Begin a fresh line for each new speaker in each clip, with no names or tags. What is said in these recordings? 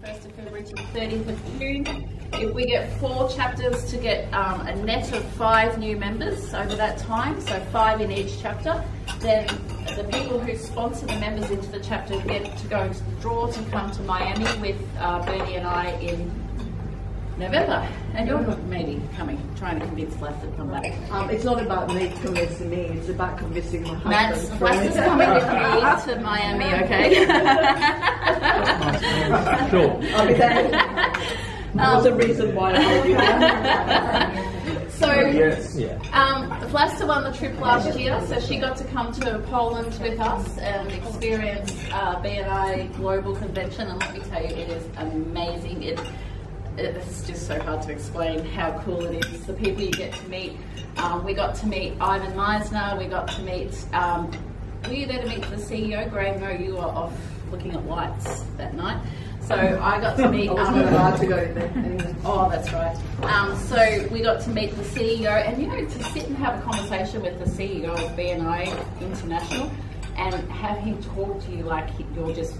1st of February to the 30th of June. If we get 4 chapters to get a net of 5 new members over that time, so 5 in each chapter, then the people who sponsor the members into the chapter get to go to the draw to come to Miami with Bernie and I in November. And you're maybe trying to convince Vlasta to come back.
It's not about me convincing me, it's about convincing my husband.
Vlasta's coming with me to Miami, okay?
Sure.
I'll be there. There's a reason why I will be there.
So, Vlasta won the trip last year, so she got to come to Poland with us and experience BNI Global Convention, and let me tell you, it is amazing. It's just so hard to explain how cool it is. The people you get to meet. We got to meet Ivan Meisner. We got to meet. Were you there to meet the CEO, Graham? No, you were off looking at lights that night. So I got to meet.
I wasn't allowed to go in there. Anyway.
Oh, that's right. So we got to meet the CEO, and to sit and have a conversation with the CEO of BNI International, and have him talk to you like you're just.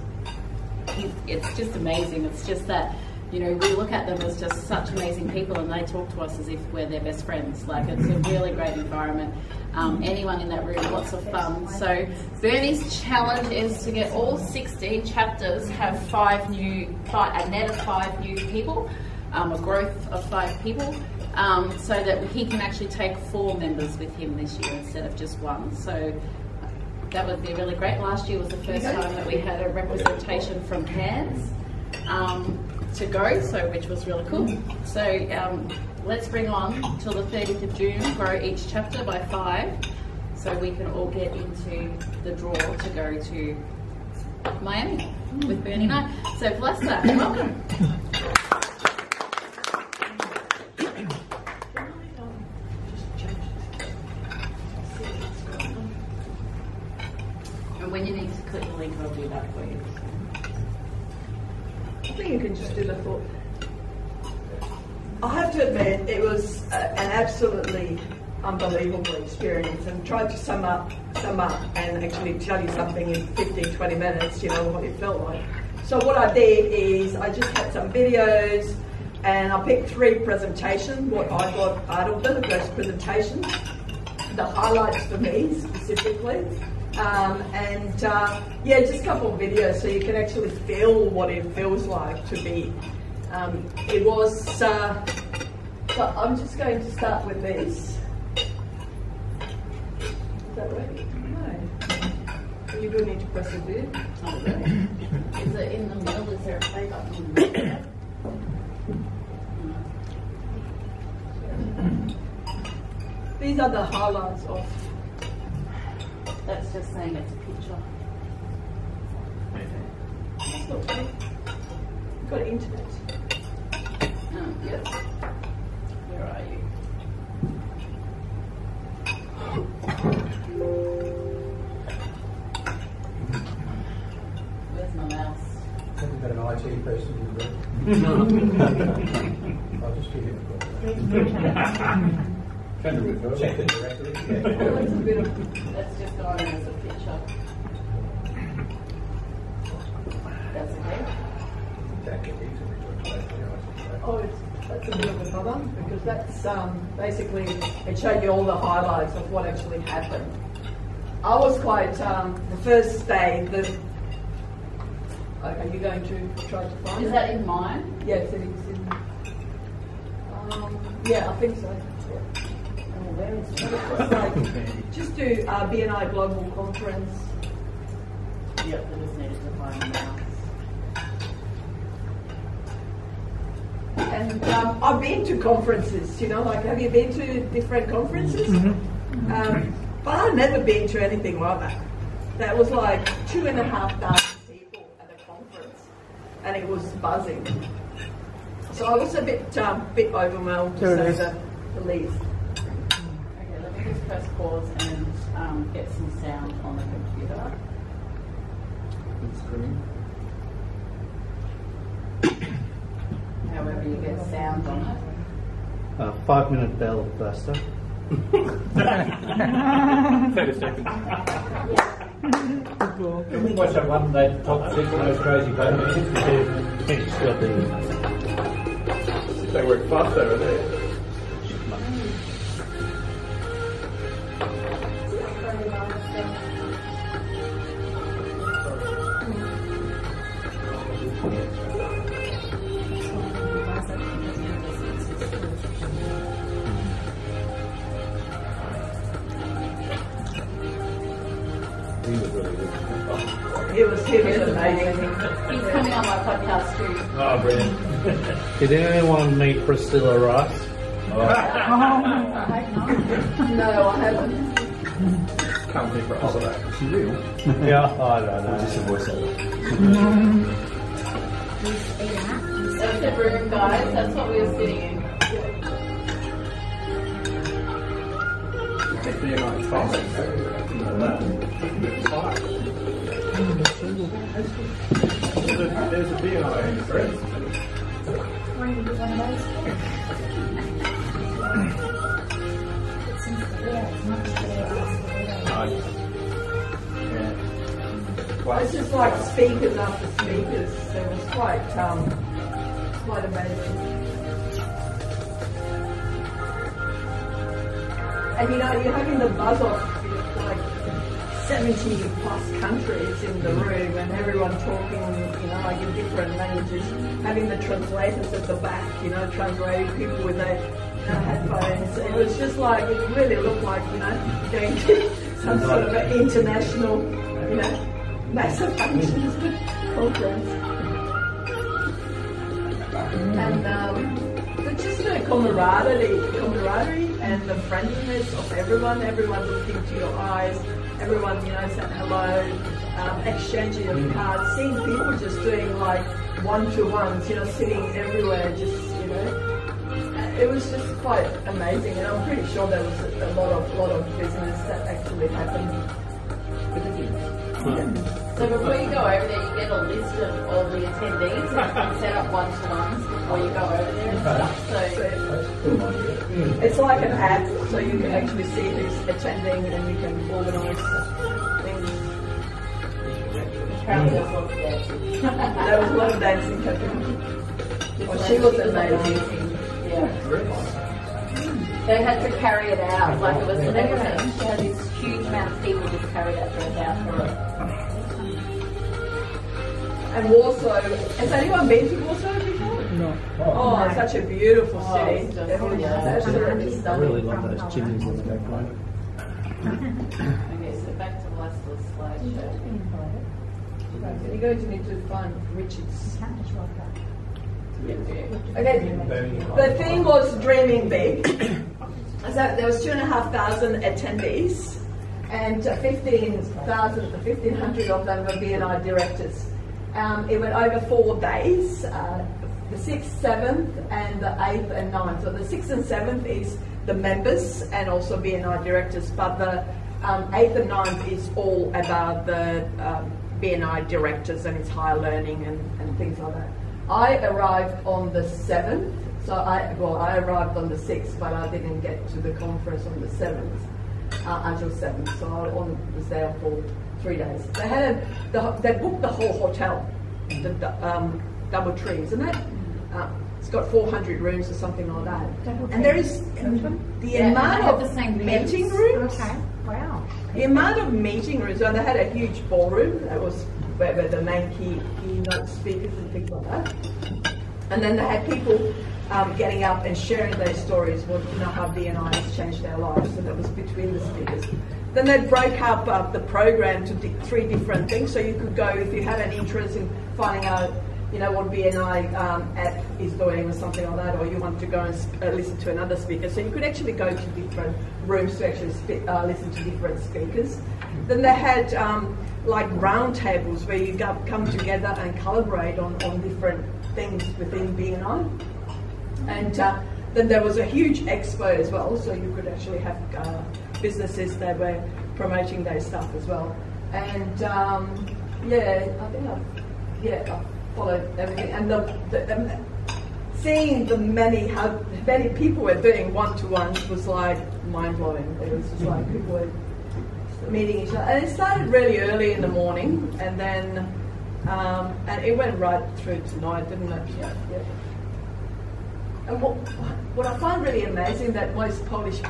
It's just amazing. It's just that. We look at them as just such amazing people, and they talk to us as if we're their best friends. Like, it's a really great environment. Anyone in that room, lots of fun. So Bernie's challenge is to get all 16 chapters have a net of 5 new people, a growth of 5 people, so that he can actually take 4 members with him this year instead of just 1. So that would be really great. Last year was the first time that we had a representation from Cairns. To go, which was really cool. So let's bring on till the 30th of June, grow each chapter by 5, so we can all get into the draw to go to Miami with Bernie and I. So Vlasta, welcome. And when you need to click the link, I'll do that for you.
I think you can just do the thought. I have to admit, it was an absolutely unbelievable experience, and tried to sum up and actually tell you something in 15-20 minutes, what it felt like. So what I did is I just had some videos, and I picked 3 presentations, what I got out of them, the best presentations, the highlights for me specifically. Just a couple of videos so you can actually feel what it feels like to be. It was, so I'm just going to start with this. Is that right? No. You do need to press a bit.
Oh, really? Is it in the middle? Is there a play button in the middle?
These are the highlights of.
That's just saying it's a picture.
That's not good. You've got internet.
Yep. Where are you? Where's my mouse?
I think we've got an IT person in the room. I'll just give you a check it directly.
That's just on as a picture. That's okay.
That's a bit of a problem, because that's basically, it showed you all the highlights of what actually happened. I was quite, the first day, okay, you're going to try to find it?
Is that in mine?
Yes, it is in, yeah, I think so. Yeah.
Where is
Just do BNI Global Conference.
Yep, I just needed to find the mouse.
And I've been to conferences, have you been to different conferences? But I've never been to anything like that. That was like 2,500 people at a conference, and it was buzzing. So I was a bit overwhelmed, to say the least.
Okay, let me just press pause and get some sound on the computer.
Good screen.
However you get sound on it.
5-minute bell, Vlasta.
30 seconds.
Yeah.
Can we watch that one day top 6 most crazy families?
They work fast over there.
He was amazing.
He's coming on my podcast too.
Oh, brilliant.
Did anyone meet Priscilla Rice?
No, I haven't.
Can't be for us of that. Is she real?
Yeah, I don't know.
Just a voiceover.
That's the room, guys. That's what we were sitting in.
BNI farming. There's a BNI in the bread.
It's just like speakers after speakers. So it was quite amazing. And you know, you're having the buzz off like 70 plus countries in the room and everyone talking, you know, like in different languages, having the translators at the back, you know, translating people with their headphones. It was just like, it really looked like, you know, going to some sort of an international, you know, massive functions conference. And but just the camaraderie and the friendliness of everyone looked into your eyes, everyone, you know, said hello, exchanging of cards, seeing people just doing like one-to-ones, you know, sitting everywhere, just, you know, it was just quite amazing, and I'm pretty sure there was a lot of business that actually happened.
So before you go over there, you get a list of all the attendees and you can set up one-to-ones before you go over there and stuff. So
it's like an app, so you can actually see who's attending and you can organise things.
apparently there's lots of dancing.
There was a lot of dancing happening. Well, she was amazing.
Yeah. They had to carry it out, like it was, she had this huge amount of people just carry that dress out for her.
And Warsaw, has anyone been to Warsaw before?
No.
Oh, it's such a beautiful city.
It's just-
It's
yeah.
absolutely
I
stunning.
really love those chimneys in the background.
Okay, so back to the last little slideshow.
You're going to need to find Richard's. Okay, the theme was dreaming big. So there was 2,500 attendees, and 1,500 of them were BNI directors. It went over 4 days, the 6th, 7th, and the 8th and 9th. So the 6th and 7th is the members and also BNI directors, but the 8th and 9th is all about the BNI directors and its higher learning and things like that. I arrived on the 7th, so I arrived on the 6th, but I didn't get to the conference on the 7th, until 7th, so I was there for 3 days. They had they booked the whole hotel, the Double Tree, isn't it? It's got 400 rooms or something like that. And there is the amount of meeting rooms.
Okay, wow.
The amount of meeting rooms, so they had a huge ballroom that was where the main keynote speakers and things like that. And then they had people getting up and sharing their stories, how BNI has changed their lives. So that was between the speakers. Then they broke up the program to 3 different things. So you could go, if you had an interest in finding out, what BNI app is doing or something like that, or you want to go and listen to another speaker. So you could actually go to different rooms to actually listen to different speakers. Then they had like round tables where you come together and collaborate on different things within BNI. And then there was a huge expo as well, so you could actually have businesses that were promoting their stuff as well. And I think I followed everything. And seeing how many people were doing one-to-ones was like mind-blowing. It was just like people were meeting each other. And it started really early in the morning, and then and it went right through tonight, didn't it? Yeah. And what I find really amazing that most Polish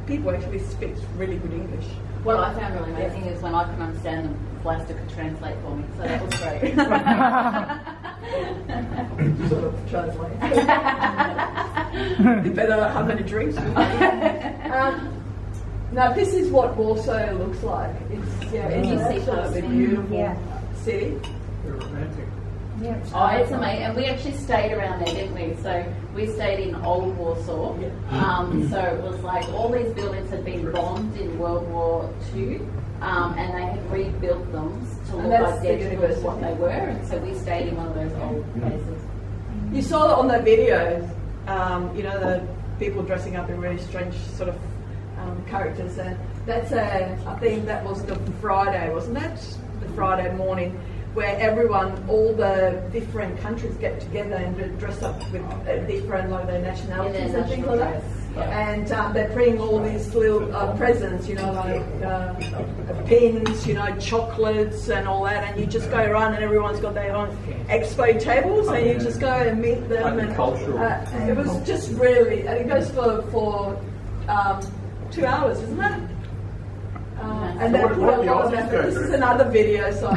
people actually speak really good English.
What I found really amazing is when I can understand them, Vlasta could translate for me, so that was great.
Sort of translate. Depending on how many drinks you have. Now this is what Warsaw looks like. It's absolutely beautiful city.
They're romantic.
Yeah, it's amazing. And we actually stayed around there, didn't we? So we stayed in Old Warsaw. So it was like all these buildings had been bombed in World War II, and they had rebuilt them to look identical to what they were. And so we stayed in one of those old places.
You saw that on the videos, the people dressing up in really strange sort of characters. And that's I think that was the Friday, wasn't it? The Friday morning, where all the different countries get together and dress up with different, like their nationalities and things like that. Yeah. And they're bringing all these little presents, like pins, chocolates and all that. And you just go around and everyone's got their own expo tables, and you just go and meet them. And it was just really, and it goes for 2 hours, isn't it? And they put a lot of effort. This is another video, so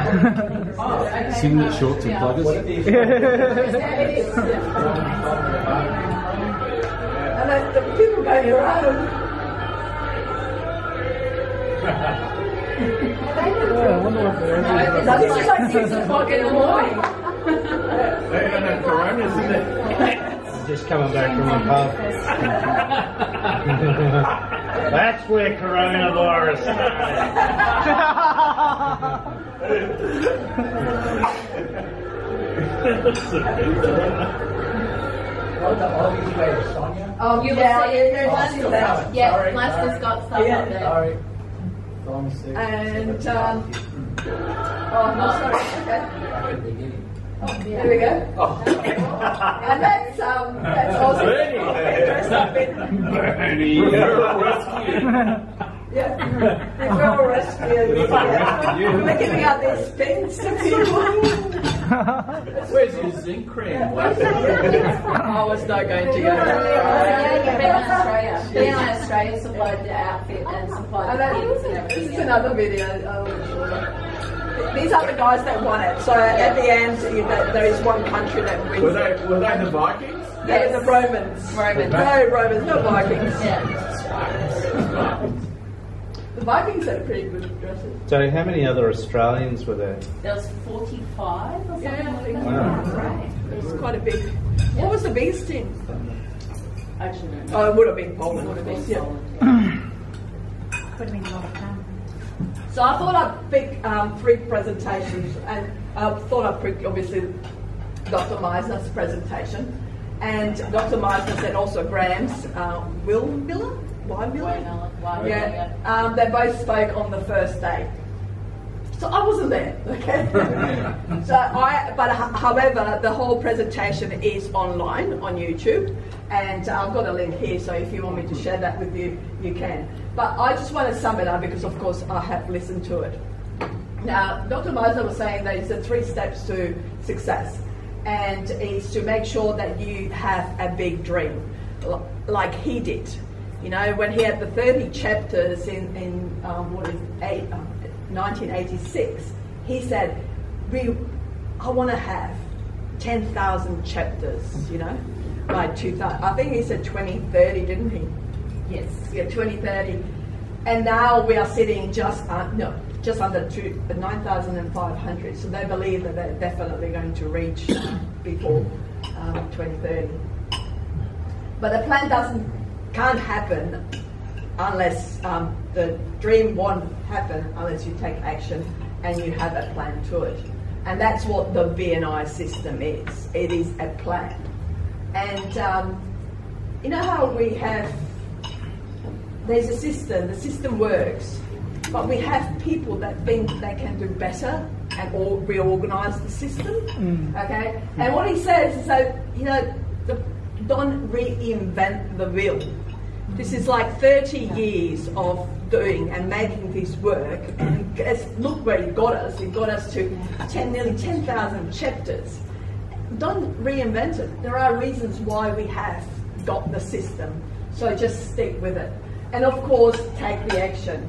Sing the shorts and pluggers.
it is. And the people going around. Now this is like 6 o'clock in the morning.
They don't have coronas, is it?
Just coming back from the pub. That's where coronavirus started.
Oh, you will see it. There's Vlasta's got some up there.
Sorry.
And no, sorry. Okay. Here we go. And that's awesome.
Bernie, you're a rescue.
Yeah, we're all rescued. We're giving out these pins to people.
Where's your zinc cream?
I was not going to go.
BNI Australia supplied the outfit and supplied the pins and everything.
This is another video. These are the guys that won it. So at the end, there is one country that wins.
Were they the Vikings?
They were the Romans. No, Romans, not Vikings.
Yeah.
The Vikings had pretty good dresses.
So how many other Australians were there?
There was 45 or something like that.
Wow.
Right.
It was quite a big. What was the biggest team?
Actually, no.
Oh, it would have been Poland.
Would have been
Yeah.
solid.
Would have been a lot of fun.
So I thought I'd pick 3 presentations, and I thought I'd pick obviously Dr. Meisner's presentation, and Dr. Meisner said also Graham's Will Miller. Yeah, they both spoke on the first day. So I wasn't there, okay? However, the whole presentation is online on YouTube, and I've got a link here, so if you want me to share that with you, you can. But I just want to sum it up because, of course, I have listened to it. Now, Dr. Meisner was saying that it's the 3 steps to success, and it's to make sure that you have a big dream, like he did. When he had the 30 chapters in 1986, he said, I want to have 10,000 chapters, by 2000. I think he said 2030, didn't he?
Yes.
Yeah, 2030. And now we are sitting just under 9,500. So they believe that they're definitely going to reach before 2030. But the plan can't happen unless the dream won't happen unless you take action and you have a plan to it. And that's what the BNI system is. It is a plan. And you know how we have, there's a system, the system works, but we have people that think they can do better and reorganize the system, okay? And what he says is that, don't reinvent the wheel. This is like 30 years of doing and making this work. And look where he got us. He got us to nearly 10,000 chapters. Don't reinvent it. There are reasons why we have got the system. So just stick with it. And of course, take the action.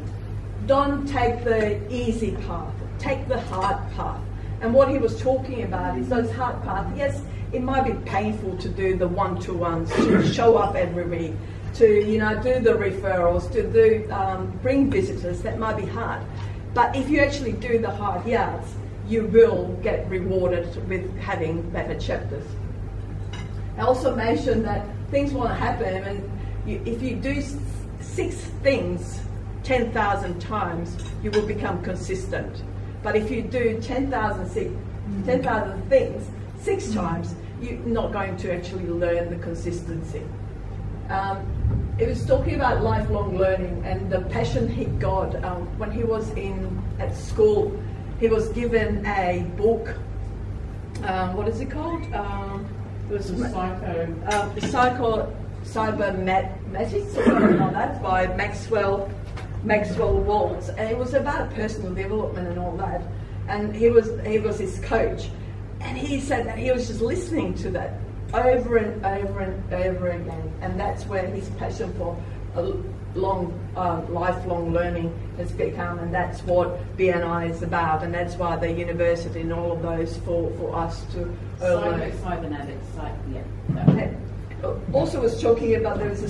Don't take the easy path. Take the hard path. And what he was talking about is those hard paths. Yes, it might be painful to do the one-to-ones, to show up every week, to do the referrals, to bring visitors. That might be hard. But if you actually do the hard yards, you will get rewarded with having better chapters. I also mentioned that things want to happen, and if you do 6 things 10,000 times, you will become consistent. But if you do 10,000 things 6 times, you're not going to actually learn the consistency. It was talking about lifelong learning and the passion he got when he was at school. He was given a book. What is it called? It was Cybernetics or something like that by Maxwell Waltz, and it was about personal development and all that. And he was his coach, and he said that he was just listening to that over and over and over again, and that's where his passion for lifelong learning has become, and that's what BNI is about, and that's why the university and all of those for us to
cybernetics, yeah.
Also was talking about there was a